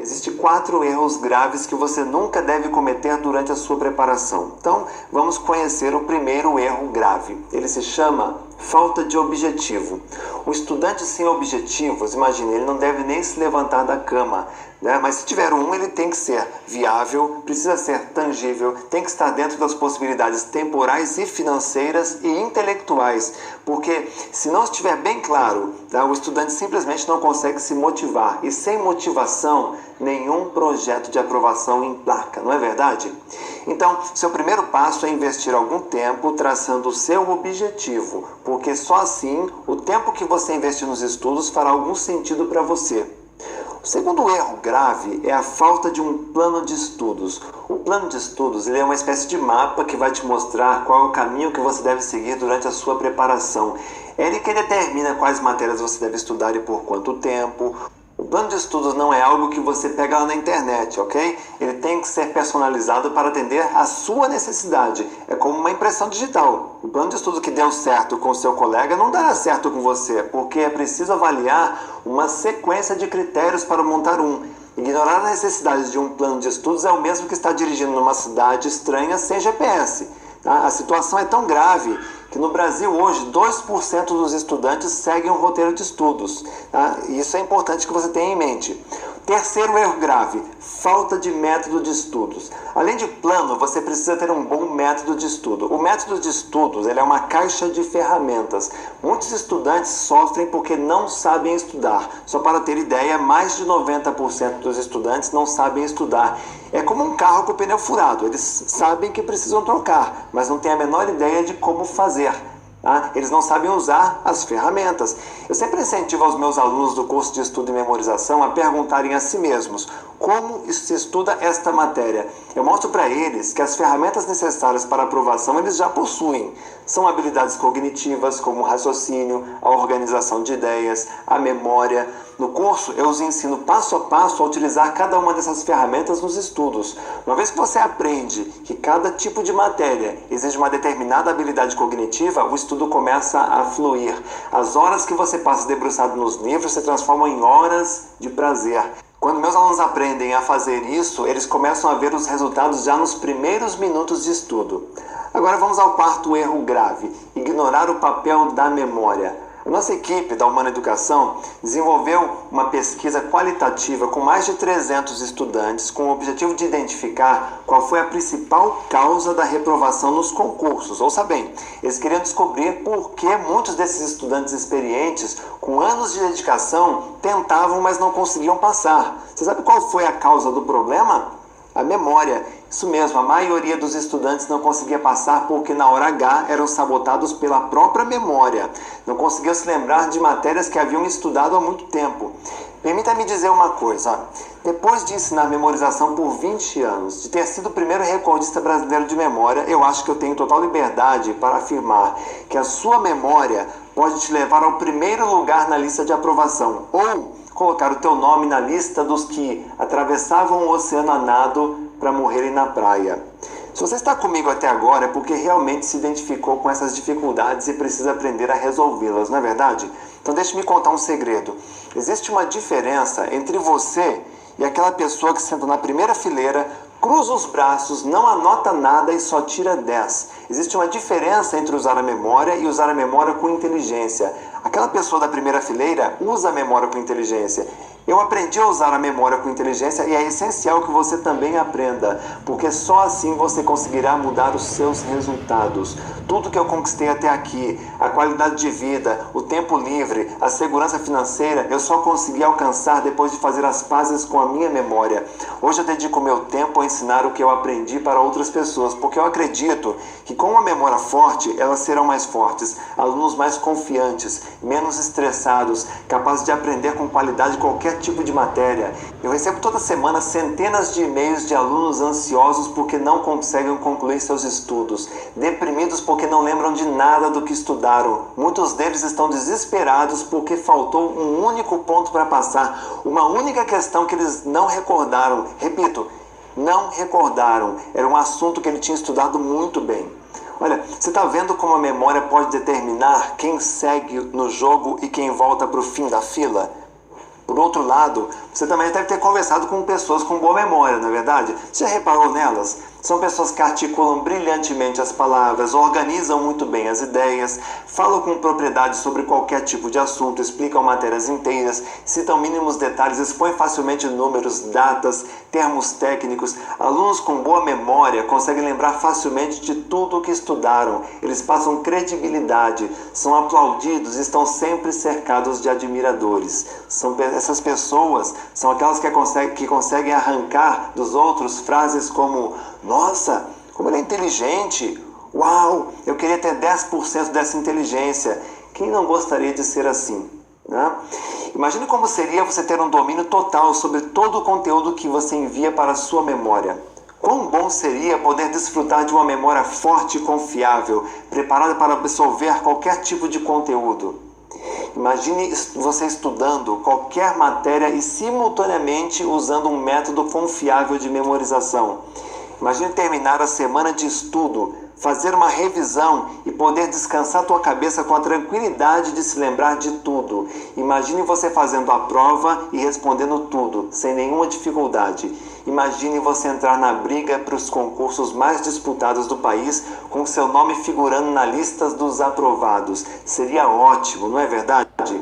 Existem 4 erros graves que você nunca deve cometer durante a sua preparação. Então, vamos conhecer o primeiro erro grave. Ele se chama falta de objetivo. Um estudante sem objetivos, imagine, ele não deve nem se levantar da cama, né? Mas se tiver um, ele tem que ser viável, precisa ser tangível, tem que estar dentro das possibilidades temporais e financeiras e intelectuais, porque se não estiver bem claro, tá, o estudante simplesmente não consegue se motivar, e sem motivação, nenhum projeto de aprovação emplaca, não é verdade? Então, seu primeiro passo é investir algum tempo traçando o seu objetivo, porque só assim o tempo que você investir nos estudos fará algum sentido para você. O segundo erro grave é a falta de um plano de estudos. O plano de estudos ele é uma espécie de mapa que vai te mostrar qual é o caminho que você deve seguir durante a sua preparação. É ele que determina quais matérias você deve estudar e por quanto tempo. O plano de estudos não é algo que você pega lá na internet, ok? Ele tem que ser personalizado para atender à sua necessidade. É como uma impressão digital. O plano de estudo que deu certo com o seu colega não dará certo com você, porque é preciso avaliar uma sequência de critérios para montar um. Ignorar a necessidade de um plano de estudos é o mesmo que estar dirigindo numa cidade estranha sem GPS. A situação é tão grave que no Brasil hoje 2% dos estudantes seguem um roteiro de estudos. Tá? E isso é importante que você tenha em mente. Terceiro erro grave, falta de método de estudos. Além de plano, você precisa ter um bom método de estudo. O método de estudos ele é uma caixa de ferramentas. Muitos estudantes sofrem porque não sabem estudar. Só para ter ideia, mais de 90% dos estudantes não sabem estudar. É como um carro com o pneu furado. Eles sabem que precisam trocar, mas não têm a menor ideia de como fazer. Tá? Eles não sabem usar as ferramentas. Eu sempre incentivo aos meus alunos do curso de estudo e memorização a perguntarem a si mesmos como se estuda esta matéria. Eu mostro para eles que as ferramentas necessárias para a aprovação eles já possuem. São habilidades cognitivas como o raciocínio, a organização de ideias, a memória. No curso eu os ensino passo a passo a utilizar cada uma dessas ferramentas nos estudos. Uma vez que você aprende que cada tipo de matéria exige uma determinada habilidade cognitiva, o estudo começa a fluir. As horas que você passa debruçado nos livros se transformam em horas de prazer. Quando meus alunos aprendem a fazer isso, eles começam a ver os resultados já nos primeiros minutos de estudo. Agora vamos ao quarto erro grave, ignorar o papel da memória. A nossa equipe da Humana Educação desenvolveu uma pesquisa qualitativa com mais de 300 estudantes com o objetivo de identificar qual foi a principal causa da reprovação nos concursos. Ouça bem, eles queriam descobrir por que muitos desses estudantes experientes, com anos de dedicação, tentavam, mas não conseguiam passar. Você sabe qual foi a causa do problema? A memória. Isso mesmo, a maioria dos estudantes não conseguia passar porque na hora H eram sabotados pela própria memória. Não conseguiam se lembrar de matérias que haviam estudado há muito tempo. Permita-me dizer uma coisa. Depois de ensinar memorização por 20 anos, de ter sido o primeiro recordista brasileiro de memória, eu acho que eu tenho total liberdade para afirmar que a sua memória pode te levar ao primeiro lugar na lista de aprovação, ou colocar o teu nome na lista dos que atravessavam o oceano a nado para morrerem na praia. Se você está comigo até agora é porque realmente se identificou com essas dificuldades e precisa aprender a resolvê-las, não é verdade? Então deixe-me contar um segredo. Existe uma diferença entre você e aquela pessoa que senta na primeira fileira, cruza os braços, não anota nada e só tira 10. Existe uma diferença entre usar a memória e usar a memória com inteligência. Aquela pessoa da primeira fileira usa a memória com inteligência. Eu aprendi a usar a memória com inteligência e é essencial que você também aprenda, porque só assim você conseguirá mudar os seus resultados. Tudo que eu conquistei até aqui, a qualidade de vida, o tempo livre, a segurança financeira, eu só consegui alcançar depois de fazer as pazes com a minha memória. Hoje eu dedico meu tempo a ensinar o que eu aprendi para outras pessoas, porque eu acredito que com uma memória forte, elas serão mais fortes, alunos mais confiantes, menos estressados, capazes de aprender com qualidade qualquer tipo de matéria. Eu recebo toda semana centenas de e-mails de alunos ansiosos porque não conseguem concluir seus estudos, deprimidos porque não lembram de nada do que estudaram. Muitos deles estão desesperados porque faltou um único ponto para passar, uma única questão que eles não recordaram. Repito, não recordaram. Era um assunto que ele tinha estudado muito bem. Olha, você está vendo como a memória pode determinar quem segue no jogo e quem volta para o fim da fila? Por outro lado, você também deve ter conversado com pessoas com boa memória, não é verdade? Você já reparou nelas? São pessoas que articulam brilhantemente as palavras, organizam muito bem as ideias, falam com propriedade sobre qualquer tipo de assunto, explicam matérias inteiras, citam mínimos detalhes, expõem facilmente números, datas, termos técnicos. Alunos com boa memória conseguem lembrar facilmente de tudo o que estudaram. Eles passam credibilidade, são aplaudidos e estão sempre cercados de admiradores. Essas pessoas são aquelas que conseguem arrancar dos outros frases como: nossa, como ele é inteligente! Uau, eu queria ter 10% dessa inteligência. Quem não gostaria de ser assim, né? Imagine como seria você ter um domínio total sobre todo o conteúdo que você envia para a sua memória. Quão bom seria poder desfrutar de uma memória forte e confiável, preparada para absorver qualquer tipo de conteúdo. Imagine você estudando qualquer matéria e simultaneamente usando um método confiável de memorização. Imagine terminar a semana de estudo, fazer uma revisão e poder descansar tua cabeça com a tranquilidade de se lembrar de tudo. Imagine você fazendo a prova e respondendo tudo, sem nenhuma dificuldade. Imagine você entrar na briga para os concursos mais disputados do país com seu nome figurando na lista dos aprovados. Seria ótimo, não é verdade?